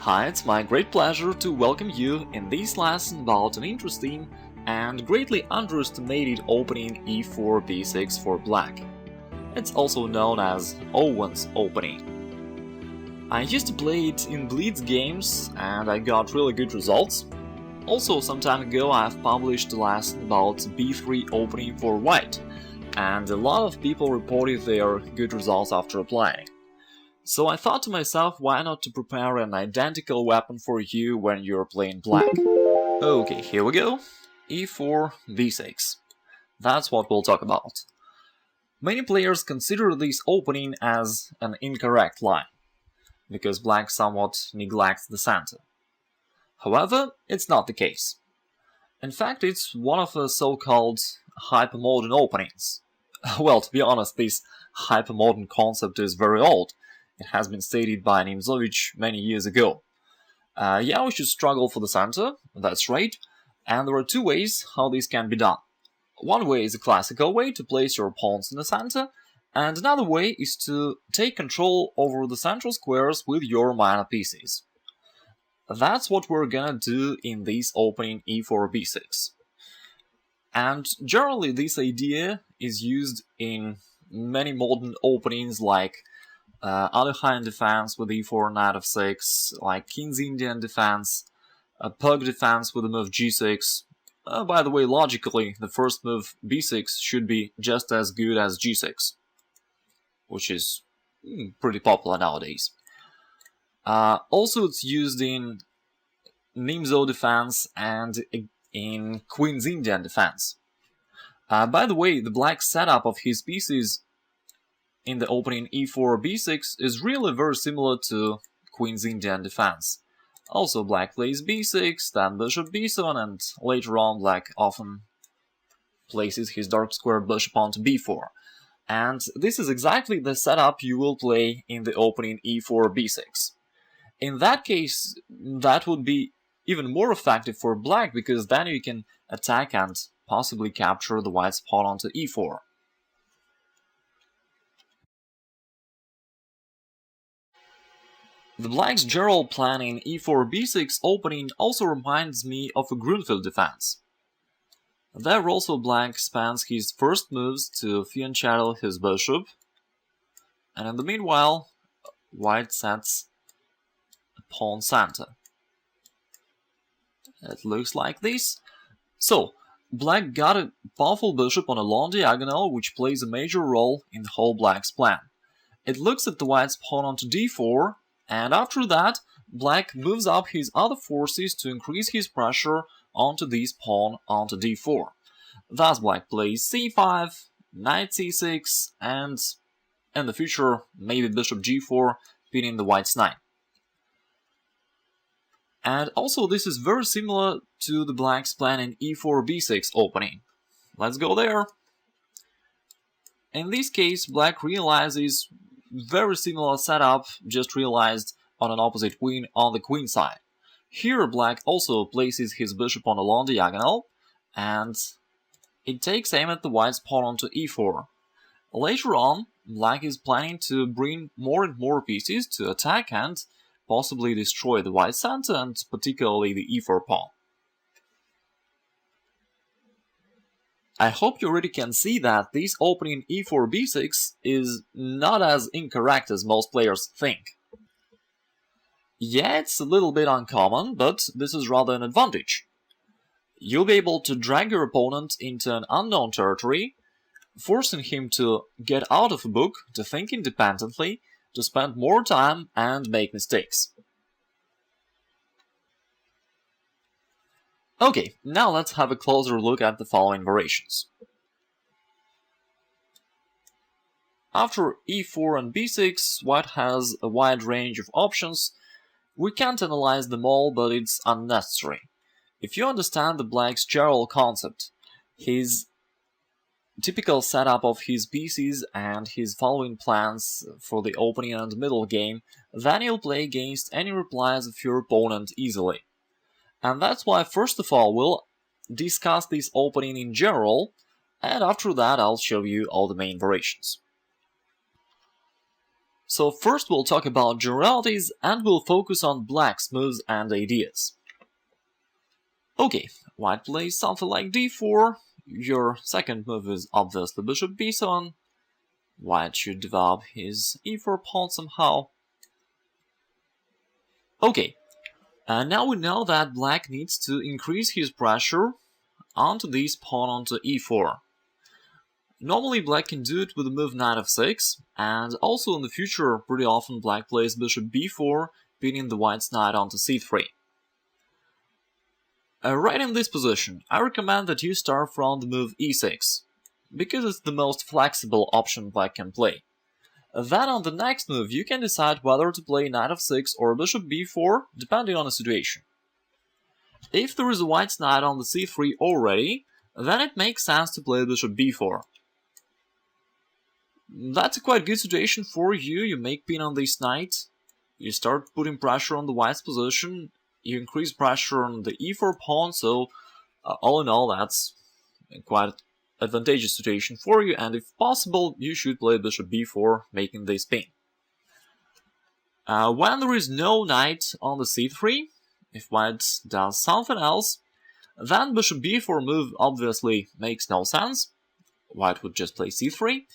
Hi, it's my great pleasure to welcome you in this lesson about an interesting and greatly underestimated opening e4 b6 for black. It's also known as Owens opening. I used to play it in blitz games and I got really good results. Also, some time ago I've published a lesson about b3 opening for white, and a lot of people reported their good results after applying. So I thought to myself, why not to prepare an identical weapon for you when you're playing black. Okay, here we go. e4, b6. That's what we'll talk about. Many players consider this opening as an incorrect line, because black somewhat neglects the center. However, it's not the case. In fact, it's one of the so-called hypermodern openings. Well, to be honest, this hypermodern concept is very old. It has been stated by Nimzovich many years ago. Yeah, we should struggle for the center, that's right, and there are two ways how this can be done. One way is a classical way to place your pawns in the center, and another way is to take control over the central squares with your minor pieces. That's what we're gonna do in this opening e4 b6. And generally this idea is used in many modern openings like Owen defense with e4 knight f6, like King's Indian defense, pug defense with the move g6. By the way, logically, the first move b6 should be just as good as g6, which is pretty popular nowadays. Also, it's used in Nimzo defense and in Queen's Indian defense. By the way, the black setup of his pieces in the opening e4 b6 is really very similar to Queen's Indian defense. Also, black plays b6, then bishop b7, and later on black often places his dark square bishop onto b4. And this is exactly the setup you will play in the opening e4 b6. In that case, that would be even more effective for black, because then you can attack and possibly capture the white's pawn onto e4. The black's general plan in e4 b6 opening also reminds me of a Grunfeld defense. There also black spends his first moves to fianchetto his bishop, and in the meanwhile white sets a pawn center. It looks like this. So, black got a powerful bishop on a long diagonal, which plays a major role in the whole black's plan. It looks at the white's pawn onto d4, and after that, black moves up his other forces to increase his pressure onto this pawn onto d4. Thus black plays c5, knight c6, and in the future maybe bishop g4, pinning the white's knight. And also this is very similar to the black's plan in e4 b6 opening. Let's go there. In this case, black realizes very similar setup, just realized on an opposite queen on the queen side. Here black also places his bishop on a long diagonal, and it takes aim at the white's pawn onto e4. Later on, black is planning to bring more and more pieces to attack and possibly destroy the white center, and particularly the e4 pawn. I hope you already can see that this opening e4 b6 is not as incorrect as most players think. Yeah, it's a little bit uncommon, but this is rather an advantage. You'll be able to drag your opponent into an unknown territory, forcing him to get out of a book, to think independently, to spend more time and make mistakes. Okay, now let's have a closer look at the following variations. After e4 and b6, white has a wide range of options. We can't analyze them all, but it's unnecessary. If you understand the black's general concept, his typical setup of his pieces and his following plans for the opening and middle game, then you'll play against any replies of your opponent easily. And that's why first of all we'll discuss this opening in general, and after that I'll show you all the main variations. So first we'll talk about generalities and we'll focus on black's moves and ideas. Okay, white plays something like d4, your second move is obviously bishop b7, white should develop his e4 pawn somehow. Okay, and now we know that black needs to increase his pressure onto this pawn onto e4. Normally black can do it with the move knight f6, and also in the future pretty often black plays bishop b4, pinning the white's knight onto c3. Right in this position, I recommend that you start from the move e6, because it's the most flexible option black can play. Then on the next move you can decide whether to play knight f6 or bishop b4, depending on the situation. If there is a white's knight on the c3 already, then it makes sense to play bishop b4. That's a quite good situation for you, you make pin on this knight, you start putting pressure on the white's position, you increase pressure on the e4 pawn, so all in all that's a quite advantageous situation for you, and if possible you should play bishop b4, making this pin. When there is no knight on the c3, if white does something else, then bishop b4 move obviously makes no sense, white would just play c3,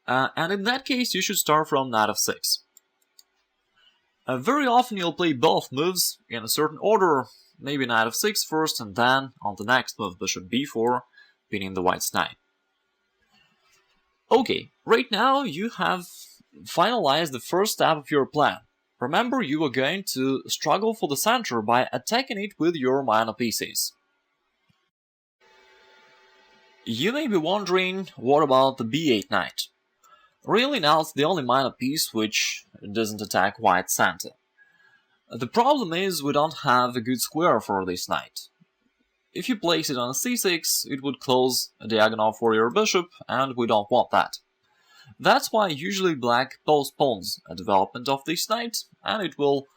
and in that case you should start from knight f6. Very often you'll play both moves in a certain order, maybe knight f6 first and then on the next move bishop b4, pinning the white's knight. Okay, right now you have finalized the first step of your plan. Remember, you are going to struggle for the center by attacking it with your minor pieces. You may be wondering, what about the b8 knight? Really now it's the only minor piece which doesn't attack white's center. The problem is we don't have a good square for this knight. If you place it on c6, it would close a diagonal for your bishop, and we don't want that. That's why usually black postpones a development of this knight, and it will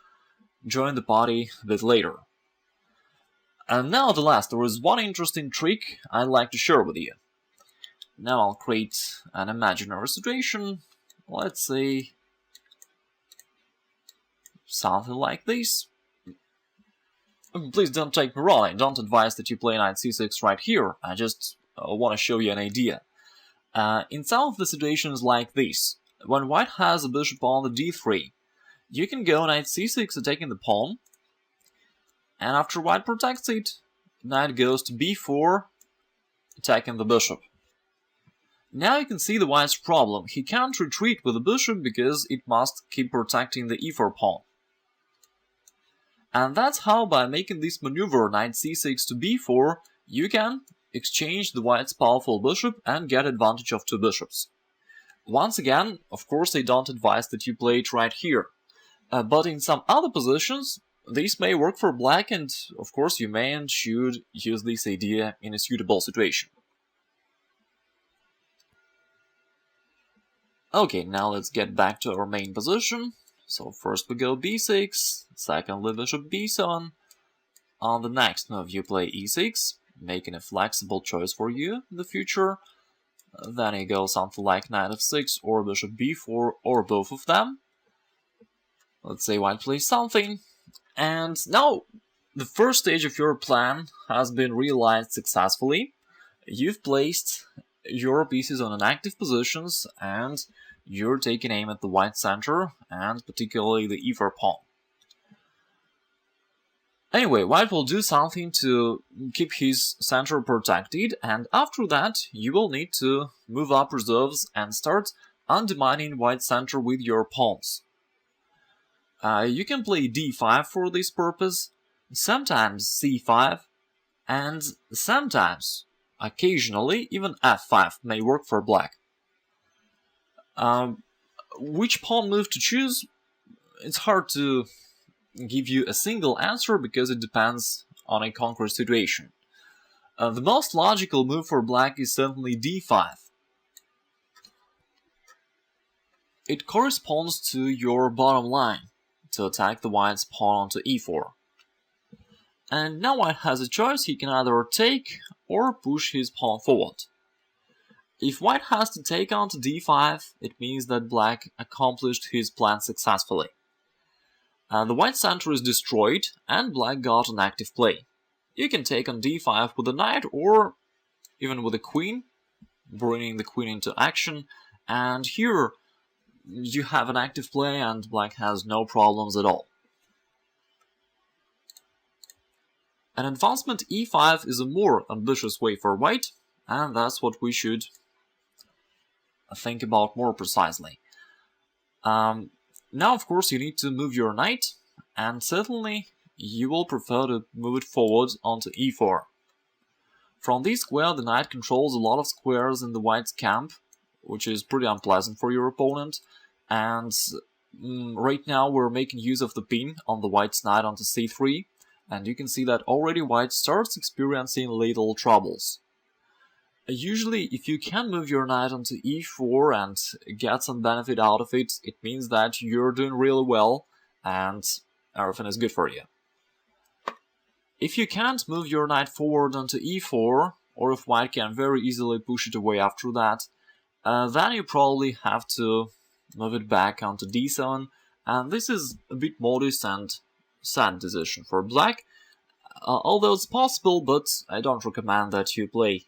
join the party a bit later. And nevertheless, there is one interesting trick I'd like to share with you. Now I'll create an imaginary situation, let's say something like this. Please don't take me wrong, I don't advise that you play knight c6 right here, I just want to show you an idea. In some of the situations like this, when white has a bishop on the d3, you can go knight c6 attacking the pawn, and after white protects it, knight goes to b4, attacking the bishop. Now you can see the white's problem, he can't retreat with the bishop because it must keep protecting the e4 pawn. And that's how, by making this maneuver knight c6 to b4, you can exchange the white's powerful bishop and get advantage of two bishops. Once again, of course I don't advise that you play it right here, but in some other positions this may work for black, and of course you may and should use this idea in a suitable situation. Okay, now let's get back to our main position. So first we go b6, secondly bishop b7. On the next move you play e6, making a flexible choice for you in the future. Then you go something like knight f6 or bishop b4 or both of them. Let's say white plays something. And now the first stage of your plan has been realized successfully. You've placed your pieces on inactive positions and you're taking aim at the white center and particularly the e4 pawn. Anyway, white will do something to keep his center protected, and after that you will need to move up reserves and start undermining white's center with your pawns. You can play d5 for this purpose, sometimes c5, and sometimes, occasionally, even f5 may work for black. Which pawn move to choose? It's hard to give you a single answer because it depends on a concrete situation. The most logical move for black is certainly d5. It corresponds to your bottom line, to attack the white's pawn onto e4. And now white has a choice, he can either take or push his pawn forward. If white has to take on to d5, it means that black accomplished his plan successfully. The white center is destroyed, and black got an active play. You can take on d5 with a knight, or even with a queen, bringing the queen into action, and here you have an active play and black has no problems at all. An advancement e5 is a more ambitious way for white, and that's what we should think about more precisely. Now, of course, you need to move your knight, and certainly you will prefer to move it forward onto e4. From this square, the knight controls a lot of squares in the white's camp, which is pretty unpleasant for your opponent, and right now we're making use of the pin on the white's knight onto c3, and you can see that already white starts experiencing little troubles. Usually, if you can move your knight onto e4 and get some benefit out of it, it means that you're doing really well and everything is good for you. If you can't move your knight forward onto e4, or if white can very easily push it away after that, then you probably have to move it back onto d7, and this is a bit modest and sad decision for black, although it's possible, but I don't recommend that you play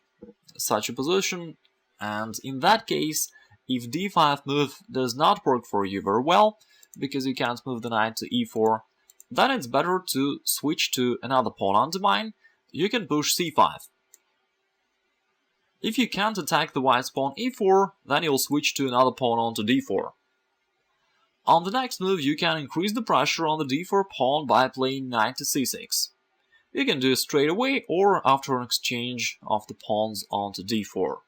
such a position, and in that case, if d5 move does not work for you very well, because you can't move the knight to e4, then it's better to switch to another pawn on the mine. You can push c5. If you can't attack the white's pawn e4, then you'll switch to another pawn onto d4. On the next move, you can increase the pressure on the d4 pawn by playing knight to c6. You can do it straight away or after an exchange of the pawns onto d4.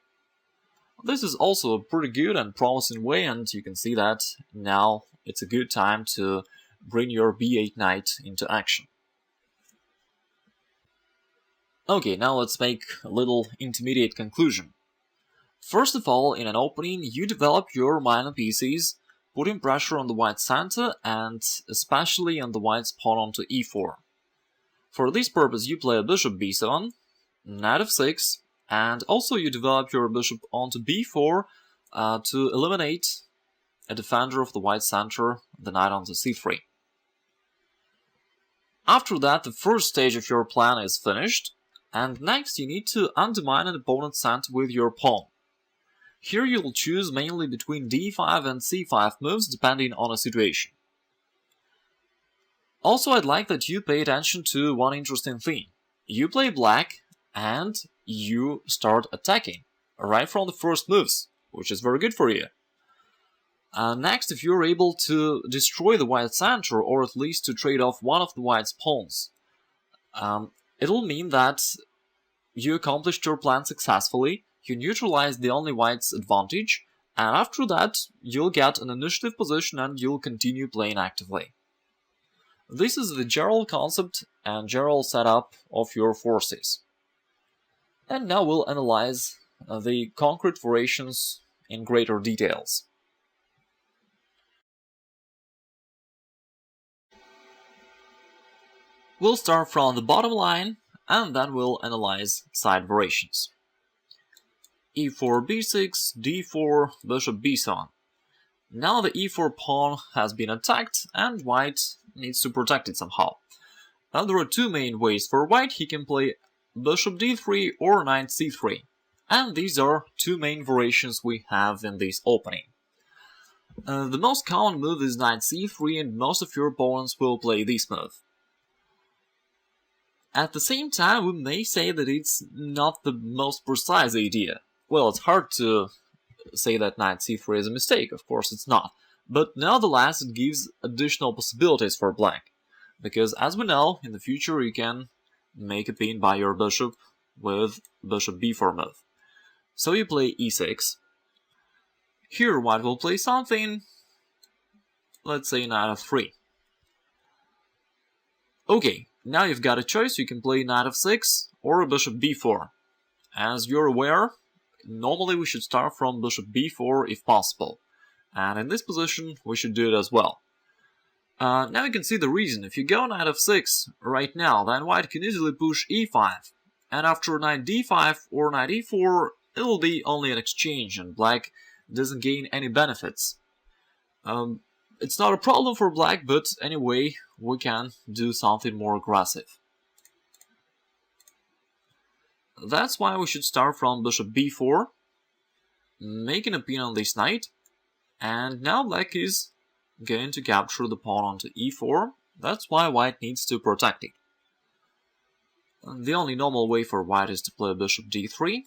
This is also a pretty good and promising way, and you can see that now it's a good time to bring your b8 knight into action. Okay, now let's make a little intermediate conclusion. First of all, in an opening, you develop your minor pieces, putting pressure on the white center and especially on the white's pawn onto e4. For this purpose, you play a bishop b7, knight f6, and also you develop your bishop onto b4 to eliminate a defender of the white center, the knight onto c3. After that, the first stage of your plan is finished, and next you need to undermine an opponent's center with your pawn. Here you'll choose mainly between d5 and c5 moves depending on a situation. Also, I'd like that you pay attention to one interesting thing. You play black and you start attacking right from the first moves, which is very good for you. Next, if you're able to destroy the white center, or at least to trade off one of the white's pawns, it'll mean that you accomplished your plan successfully, you neutralized the only white's advantage, and after that you'll get an initiative position and you'll continue playing actively. This is the general concept and general setup of your forces. And now we'll analyze the concrete variations in greater details. We'll start from the bottom line, and then we'll analyze side variations. e4, b6, d4, bishop b7. Now the e4 pawn has been attacked, and white needs to protect it somehow. Now there are two main ways for white. He can play bishop d3 or knight c3. And these are two main variations we have in this opening. The most common move is knight c3, and most of your opponents will play this move. At the same time, we may say that it's not the most precise idea. Well, it's hard to say that knight c3 is a mistake, of course it's not. But nevertheless, it gives additional possibilities for black. Because as we know, in the future you can make a pin by your bishop with bishop b4 move. So you play e6. Here white will play something, let's say knight f3. Okay, now you've got a choice. You can play knight f6 or bishop b4. As you're aware, normally we should start from bishop b4 if possible. And in this position, we should do it as well. Now you can see the reason. If you go knight f6 right now, then white can easily push e5. And after knight d5 or knight e4, it will be only an exchange and black doesn't gain any benefits. It's not a problem for black, but anyway, we can do something more aggressive. That's why we should start from bishop b4, making a pin on this knight, and now black is going to capture the pawn onto e4. That's why white needs to protect it. The only normal way for white is to play bishop d3.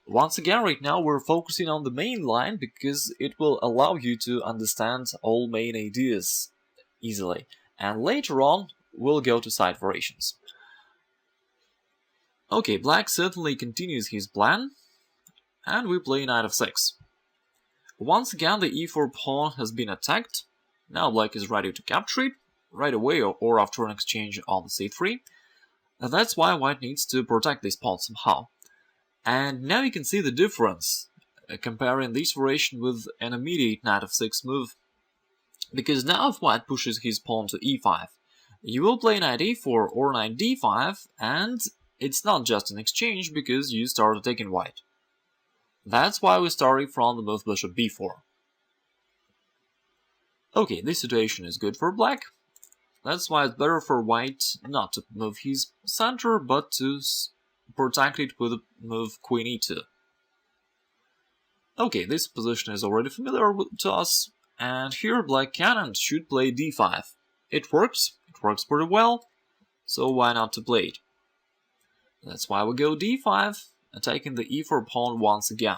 Once again, right now we're focusing on the main line because it will allow you to understand all main ideas easily. And later on, we'll go to side variations. Okay, black certainly continues his plan, and we play knight f6. Once again, the e4 pawn has been attacked. Now black is ready to capture it, right away or after an exchange on the c3. And that's why white needs to protect this pawn somehow. And now you can see the difference, comparing this variation with an immediate knight f6 move. Because now if white pushes his pawn to e5, you will play knight e4 or knight d5, and it's not just an exchange because you start attacking white. That's why we started from the move bishop b4. Okay, this situation is good for black. That's why it's better for white not to move his center, but to protect it with the move queen e2. Okay, this position is already familiar to us, and here black can and should play d5. It works pretty well, so why not to play it? That's why we go d5, attacking the e4 pawn once again.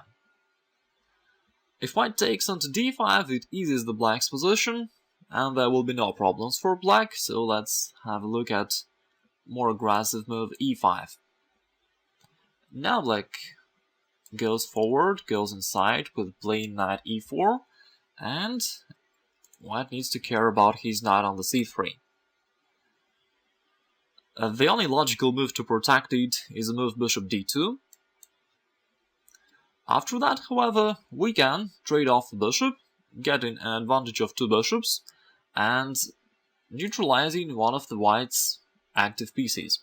If white takes onto d5, it eases the black's position, and there will be no problems for black, so let's have a look at more aggressive move e5. Now black goes forward, goes inside with playing knight e4, and white needs to care about his knight on the c3. The only logical move to protect it is a move bishop d2. After that, however, we can trade off the bishop, getting an advantage of two bishops, and neutralizing one of the white's active pieces.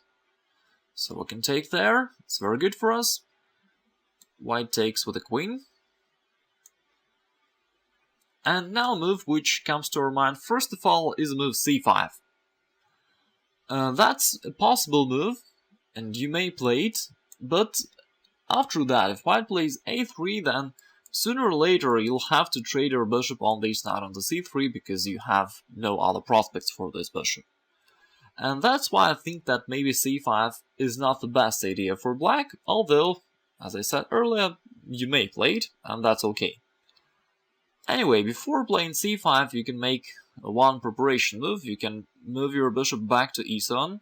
So we can take there, it's very good for us. White takes with the queen. And now a move which comes to our mind first of all is a move c5. That's a possible move, and you may play it, but after that, if white plays a3, then sooner or later you'll have to trade your bishop on this knight on the c3 because you have no other prospects for this bishop. And that's why I think that maybe c5 is not the best idea for black, although, as I said earlier, you may play it, and that's okay. Anyway, before playing c5, you can make one preparation move. You can move your bishop back to e7.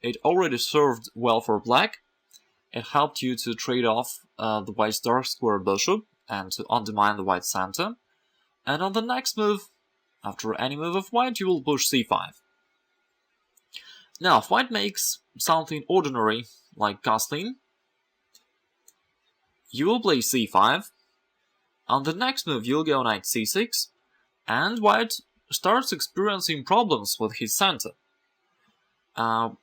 It already served well for black. It helped you to trade off the white's dark square bishop and to undermine the white's center. And on the next move, after any move of white, you will push c5. Now, if white makes something ordinary, like castling, you will play c5. On the next move, you'll go knight c6, and white starts experiencing problems with his center.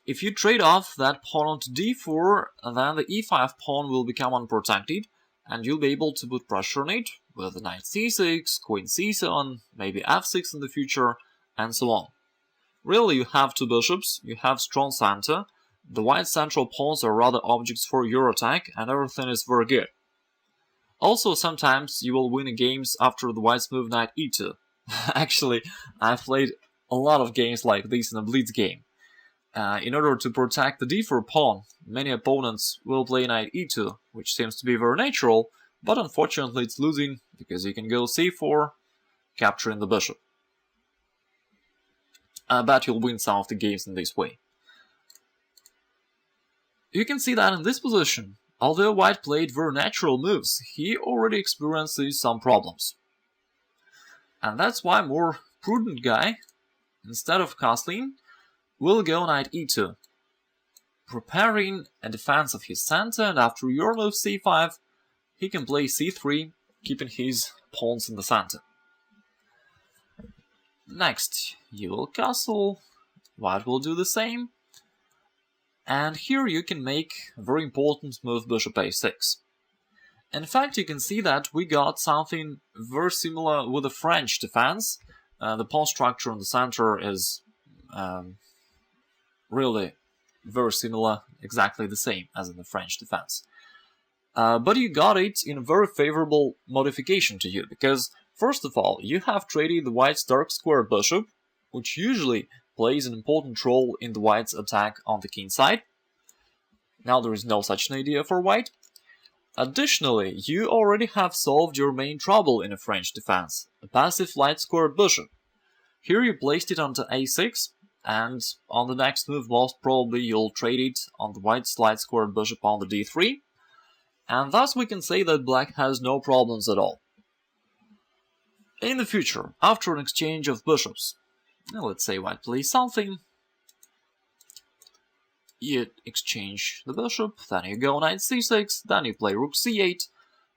If you trade off that pawn onto d4, then the e5 pawn will become unprotected, and you'll be able to put pressure on it with knight c6, queen c7, maybe f6 in the future, and so on. Really, you have two bishops, you have strong center, the white central pawns are rather objects for your attack, and everything is very good. Also, sometimes you will win games after the white's move knight e2. Actually, I've played a lot of games like this in a blitz game. In order to protect the d4 pawn, many opponents will play knight e2, which seems to be very natural, but unfortunately it's losing because you can go c4, capturing the bishop. I bet you'll win some of the games in this way. You can see that in this position, although white played very natural moves, he already experiences some problems. And that's why a more prudent guy, instead of castling, will go knight e2, preparing a defense of his center, and after your move c5, he can play c3, keeping his pawns in the center. Next, you will castle, white will do the same, and here you can make a very important move bishop a6. In fact, you can see that we got something very similar with the French defense. The pawn structure in the center is really very similar, exactly the same as in the French defense. But you got it in a very favorable modification to you, because first of all, you have traded the white's dark square bishop, which usually plays an important role in the white's attack on the king side. Now there is no such an idea for white. Additionally, you already have solved your main trouble in a French defense, a passive light square bishop. Here you placed it onto a6, and on the next move most probably you'll trade it on the white's light square bishop on the d3, and thus we can say that black has no problems at all. In the future, after an exchange of bishops, let's say white plays something, you exchange the bishop, then you go knight c6, then you play rook c8,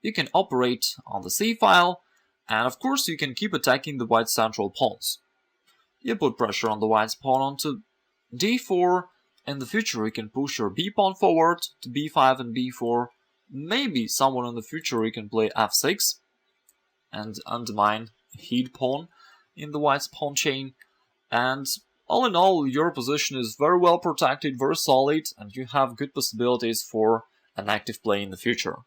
you can operate on the c-file, and of course you can keep attacking the white's central pawns. You put pressure on the white's pawn onto d4, in the future you can push your b-pawn forward to b5 and b4, maybe somewhere in the future you can play f6 and undermine head pawn in the white's pawn chain, and all in all your position is very well protected, very solid, and you have good possibilities for an active play in the future.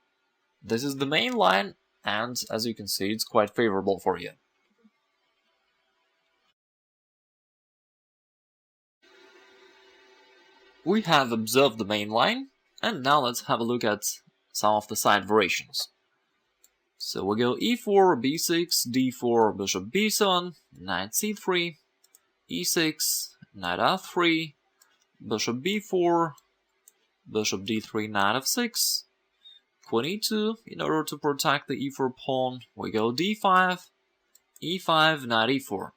This is the main line, and as you can see it's quite favorable for you. We have observed the main line, and now let's have a look at some of the side variations. So we go e4, b6, d4, bishop b7, knight c3, e6, knight f3, bishop b4, bishop d3, knight f6, queen e2. In order to protect the e4 pawn, we go d5, e5, knight e4.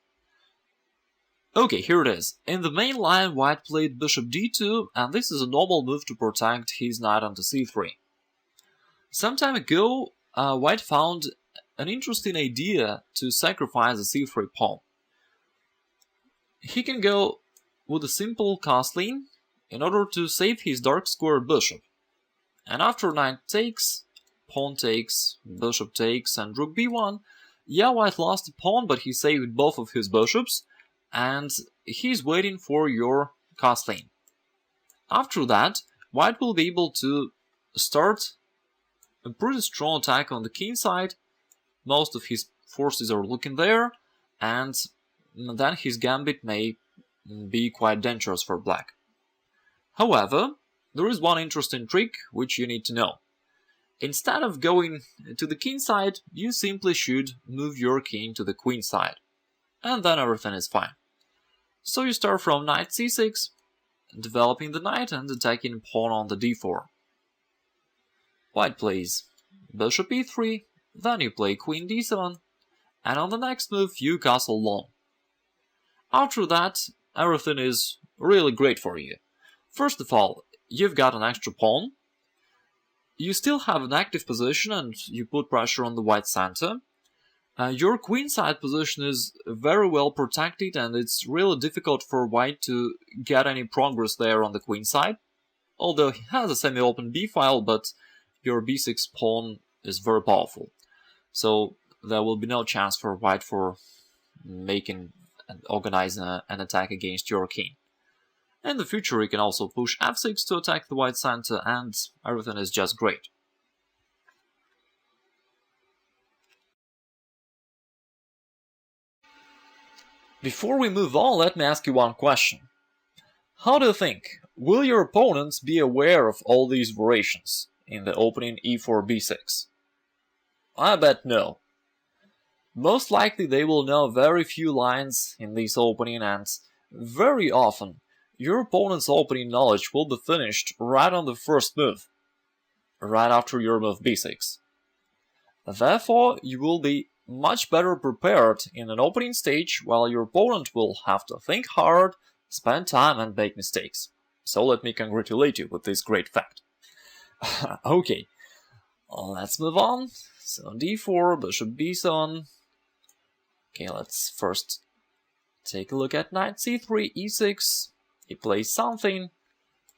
Okay, here it is. In the main line, white played bishop d2, and this is a normal move to protect his knight onto c3. Some time ago, white found an interesting idea to sacrifice the c3 pawn. He can go with a simple castling in order to save his dark square bishop. And after knight takes, pawn takes, bishop takes, and rook b1, yeah, white lost a pawn, but he saved both of his bishops, and he's waiting for your castling. After that, white will be able to start a pretty strong attack on the king side. Most of his forces are looking there, and then his gambit may be quite dangerous for black. However, there is one interesting trick which you need to know. Instead of going to the king side, you simply should move your king to the queen side, and then everything is fine. So you start from knight c6, developing the knight and attacking pawn on the d4. White plays bishop e3, then you play queen d7, and on the next move you castle long. After that, everything is really great for you. First of all, you've got an extra pawn, you still have an active position and you put pressure on the white center. Your queenside position is very well protected, and it's really difficult for white to get any progress there on the queenside. Although he has a semi-open b-file, but your b6 pawn is very powerful. So there will be no chance for white for making and organizing an attack against your king. In the future you can also push f6 to attack the white center, and everything is just great. Before we move on, let me ask you one question. How do you think, will your opponents be aware of all these variations in the opening e4, b6? I bet no. Most likely they will know very few lines in this opening, and very often your opponent's opening knowledge will be finished right on the first move, right after your move b6. Therefore, you will be much better prepared in an opening stage, while your opponent will have to think hard, spend time and make mistakes. So let me congratulate you with this great fact. Okay, let's move on. So d4, bishop b7. Okay, let's first take a look at knight c3, e6. He plays something.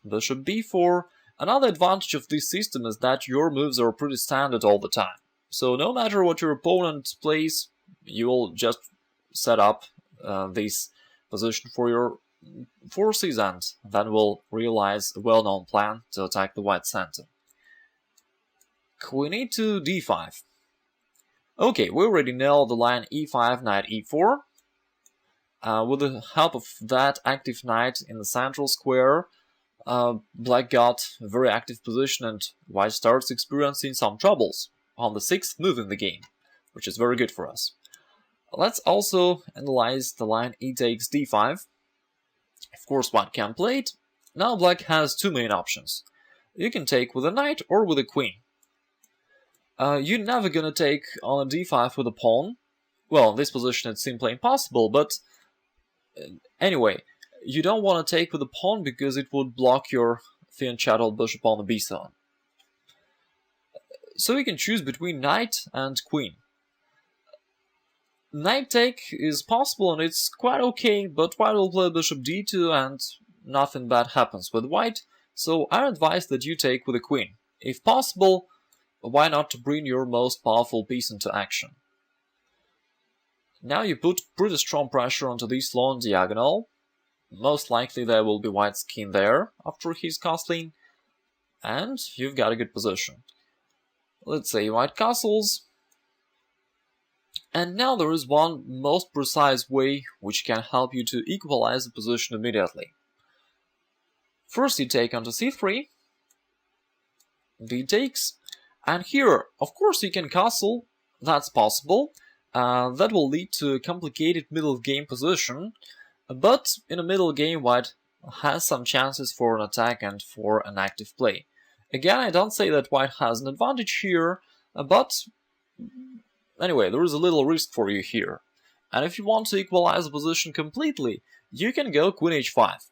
Bishop b4. Another advantage of this system is that your moves are pretty standard all the time. So no matter what your opponent plays, you will just set up this position for your forces and then will realize a well-known plan to attack the white center. Queen e2, d5. Okay, we already know the line e5, knight e4. With the help of that active knight in the central square, black got a very active position and white starts experiencing some troubles on the 6th move in the game, which is very good for us. Let's also analyze the line e takes d5. Of course, white can play it. Now black has two main options. You can take with a knight or with a queen. You're never gonna take on a d5 with a pawn. Well, in this position it's simply impossible, but anyway, you don't want to take with a pawn because it would block your fianchetto bishop on the b7. So you can choose between knight and queen. Knight take is possible and it's quite okay, but white will play bishop d2 and nothing bad happens with white, so I advise that you take with a queen. If possible, why not to bring your most powerful piece into action? Now you put pretty strong pressure onto this long diagonal. Most likely there will be white's king there after his castling, and you've got a good position. Let's say white castles. And now there is one most precise way which can help you to equalize the position immediately. First you take onto c3, d takes, and here, of course, you can castle, that's possible. That will lead to a complicated middle game position, but in a middle game white has some chances for an attack and for an active play. Again, I don't say that white has an advantage here, but anyway, there is a little risk for you here. And if you want to equalize the position completely, you can go queen h5.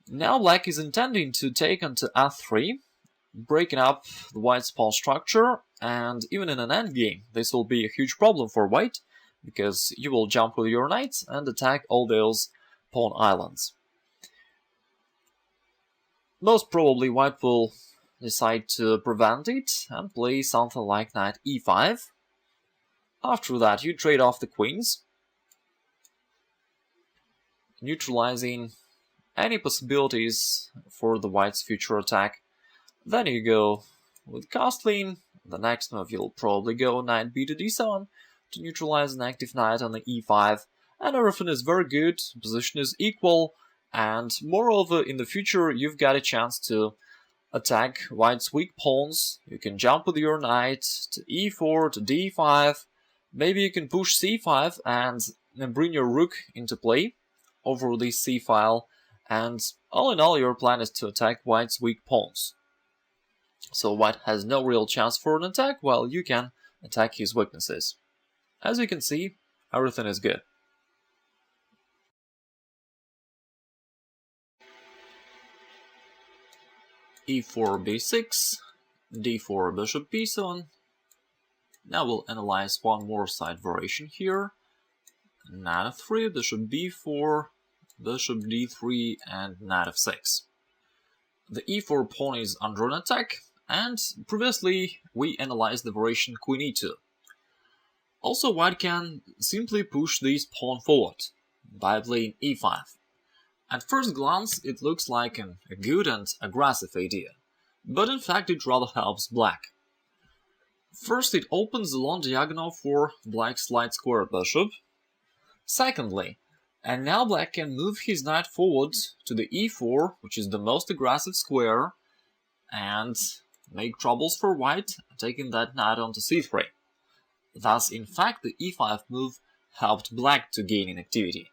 Now black is intending to take onto f3, breaking up the white's pawn structure, and even in an endgame, this will be a huge problem for white, because you will jump with your knights and attack all those pawn islands. Most probably white will decide to prevent it and play something like knight e5. After that you trade off the queens, neutralizing any possibilities for the white's future attack. Then you go with castling. The next move you'll probably go knight b to d7 to neutralize an active knight on the e5, and everything is very good, position is equal, and moreover in the future you've got a chance to attack white's weak pawns. You can jump with your knight to e4, to d5, maybe you can push c5 and then bring your rook into play over this c file, and all in all your plan is to attack white's weak pawns. So white has no real chance for an attack, while you can attack his weaknesses. As you can see, everything is good. e4, b6, d4, bishop b7. Now we'll analyze one more side variation here. Knight f3, bishop b4, bishop d3, and knight f6. The e4 pawn is under an attack, and previously we analyzed the variation queen e2. Also, white can simply push this pawn forward by playing e5. At first glance it looks like a good and aggressive idea, but in fact it rather helps black. First, it opens the long diagonal for black's light square bishop. Secondly, and now black can move his knight forward to the e4, which is the most aggressive square, and make troubles for white, taking that knight onto c3. Thus, in fact, the e5 move helped black to gain in activity.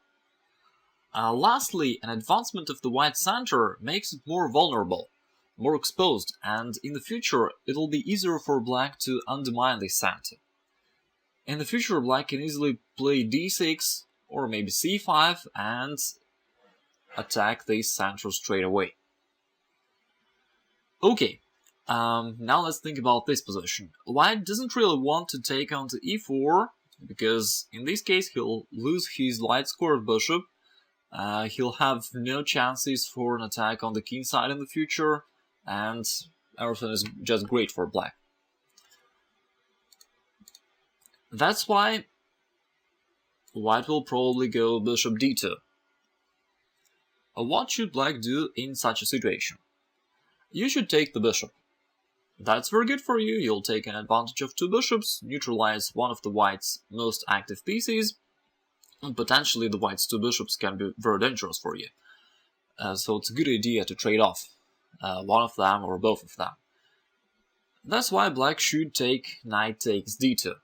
Lastly, an advancement of the white center makes it more vulnerable, more exposed, and in the future it will be easier for black to undermine this center. In the future, black can easily play d6 or maybe c5 and attack this center straight away. Okay, now let's think about this position. White doesn't really want to take onto e4, because in this case he'll lose his light squared bishop, He'll have no chances for an attack on the king side in the future, and everything is just great for black. That's why white will probably go bishop d2. What should black do in such a situation? You should take the bishop. That's very good for you. You'll take an advantage of two bishops, neutralize one of the white's most active pieces, and potentially the white's two bishops can be very dangerous for you. So it's a good idea to trade off one of them or both of them. That's why black should take knight takes d2.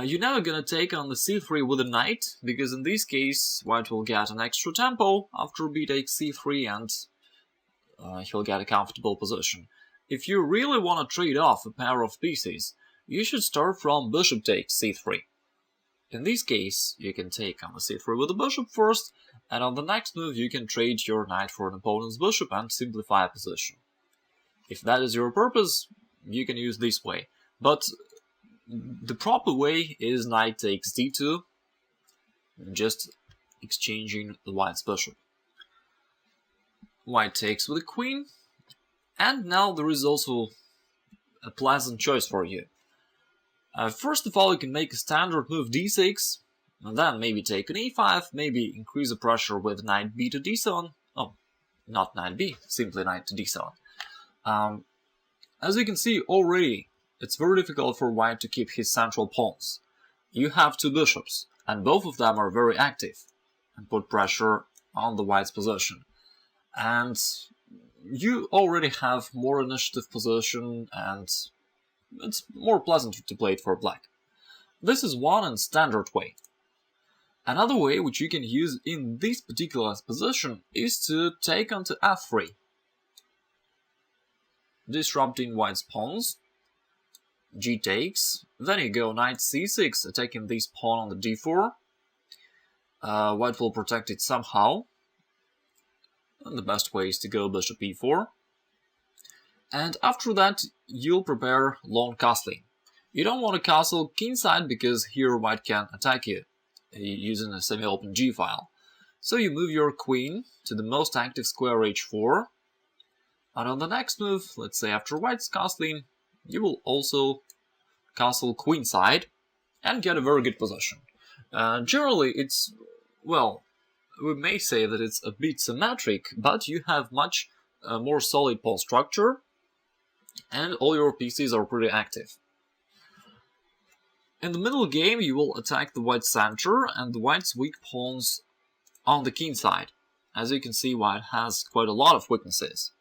You're never gonna take on the c3 with a knight, because in this case white will get an extra tempo after b takes c3 and he'll get a comfortable position. If you really want to trade off a pair of pieces, you should start from bishop takes c3. In this case, you can take on the c3 with the bishop first, and on the next move you can trade your knight for an opponent's bishop and simplify a position. If that is your purpose, you can use this way. But the proper way is knight takes d2, just exchanging the white's bishop. White takes with the queen, and now there is also a pleasant choice for you. First of all, you can make a standard move d6, and then maybe take an e5, maybe increase the pressure with knight b to d7. Oh, not knight b, simply knight to d7. As you can see already, it's very difficult for white to keep his central pawns. You have two bishops, and both of them are very active, and put pressure on the white's position. And you already have more initiative position, and it's more pleasant to play it for black. This is one and standard way. Another way which you can use in this particular position is to take onto f3, disrupting white's pawns. G takes, then you go knight c6, attacking this pawn on the d4. White will protect it somehow, and the best way is to go bishop e4. And after that, you'll prepare long castling. You don't want to castle kingside because here white can attack you using a semi-open g file. So you move your queen to the most active square h4, and on the next move, let's say after white's castling, you will also castle queenside and get a very good position. Generally, it's, well, we may say that it's a bit symmetric, but you have much more solid pawn structure, and all your pieces are pretty active. In the middle game, you will attack the white center and the white's weak pawns on the king side. As you can see, white has quite a lot of weaknesses.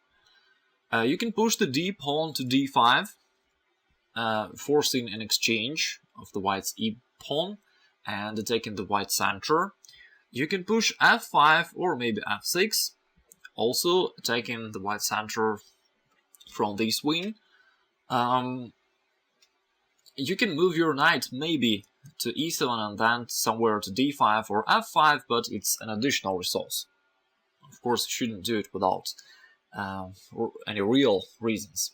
You can push the d pawn to d5, forcing an exchange of the white's e pawn and attacking the white center. You can push f5 or maybe f6, also attacking the white center from this wing. You can move your knight maybe to e7 and then somewhere to d5 or f5, but it's an additional resource. Of course, you shouldn't do it without any real reasons.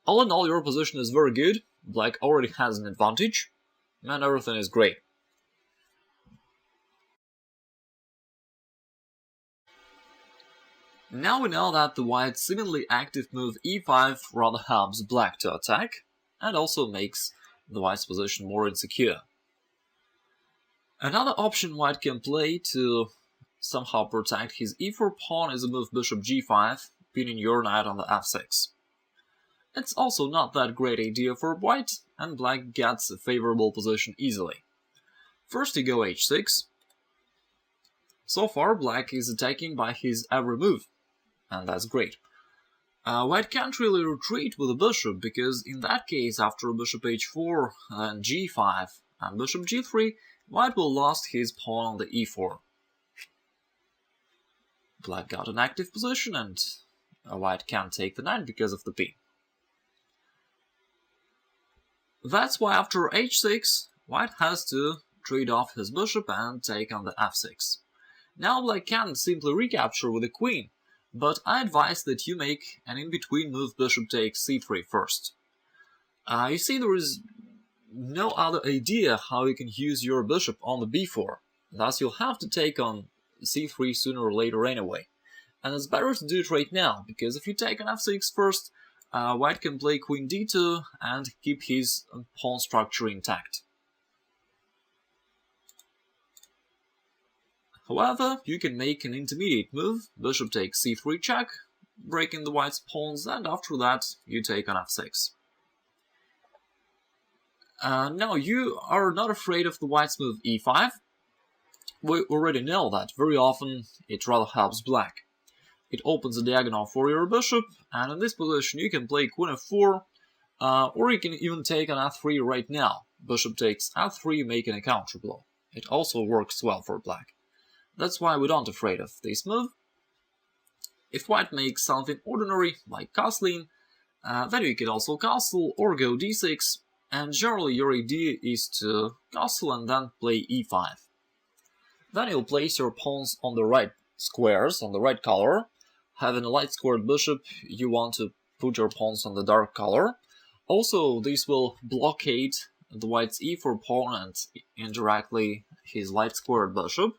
All in all, your position is very good. Black already has an advantage, and everything is great. Now we know that the white's seemingly active move e5 rather helps black to attack, and also makes the white's position more insecure. Another option white can play to somehow protect his e4 pawn is a move bishop g5, pinning your knight on the f6. It's also not that great idea for white, and black gets a favorable position easily. First you go h6. So far black is attacking by his every move, and that's great. White can't really retreat with a bishop, because in that case, after bishop h4 and g5 and bishop g3, white will lose his pawn on the e4. Black got an active position, and white can't take the knight because of the p. That's why after h6, white has to trade off his bishop and take on the f6. Now black can simply recapture with the queen, but I advise that you make an in-between move bishop takes c3 first. You see, there is no other idea how you can use your bishop on the b4, thus you'll have to take on c3 sooner or later anyway. And it's better to do it right now, because if you take on f6 first, white can play queen d2 and keep his pawn structure intact. However, you can make an intermediate move, bishop takes c3 check, breaking the white's pawns, and after that you take on f6. Now, you are not afraid of the white's move e5. We already know that very often it rather helps black. It opens a diagonal for your bishop, and in this position you can play queen f4, or you can even take on f3 right now. Bishop takes f3, making a counterblow. It also works well for black. That's why we don't afraid of this move. If white makes something ordinary, like castling, then you can also castle or go d6, and generally your idea is to castle and then play e5. Then you'll place your pawns on the right squares, on the right color. Having a light squared bishop, you want to put your pawns on the dark color. Also, this will blockade the white's e4 pawn and indirectly his light squared bishop,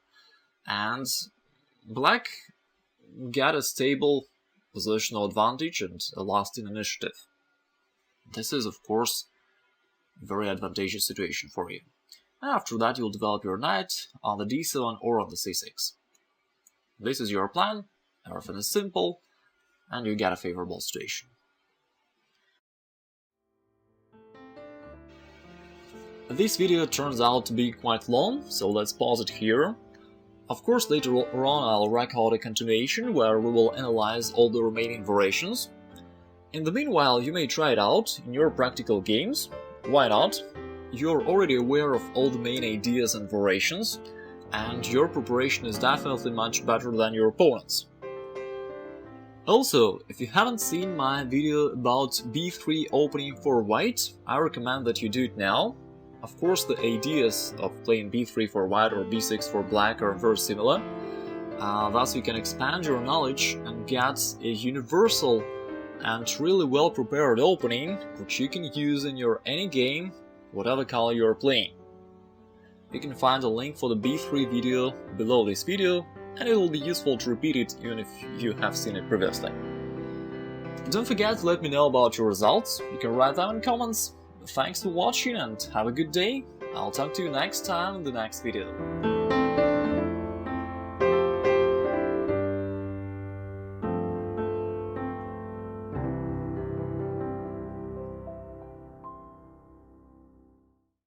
and black get a stable positional advantage and a lasting initiative. This is, of course, a very advantageous situation for you. After that, you'll develop your knight on the d7 or on the c6. This is your plan, everything is simple, and you get a favorable situation. This video turns out to be quite long, so let's pause it here. Of course, later on I'll record a continuation where we will analyze all the remaining variations. In the meanwhile, you may try it out in your practical games. Why not? You're already aware of all the main ideas and variations, and your preparation is definitely much better than your opponent's. Also, if you haven't seen my video about b3 opening for white, I recommend that you do it now. Of course, the ideas of playing b3 for white or b6 for black are very similar. Thus you can expand your knowledge and get a universal and really well prepared opening which you can use in your any game, whatever color you are playing. You can find a link for the b3 video below this video, and it will be useful to repeat it even if you have seen it previously. Don't forget to let me know about your results, you can write them in comments. Thanks for watching and have a good day. I'll talk to you next time in the next video.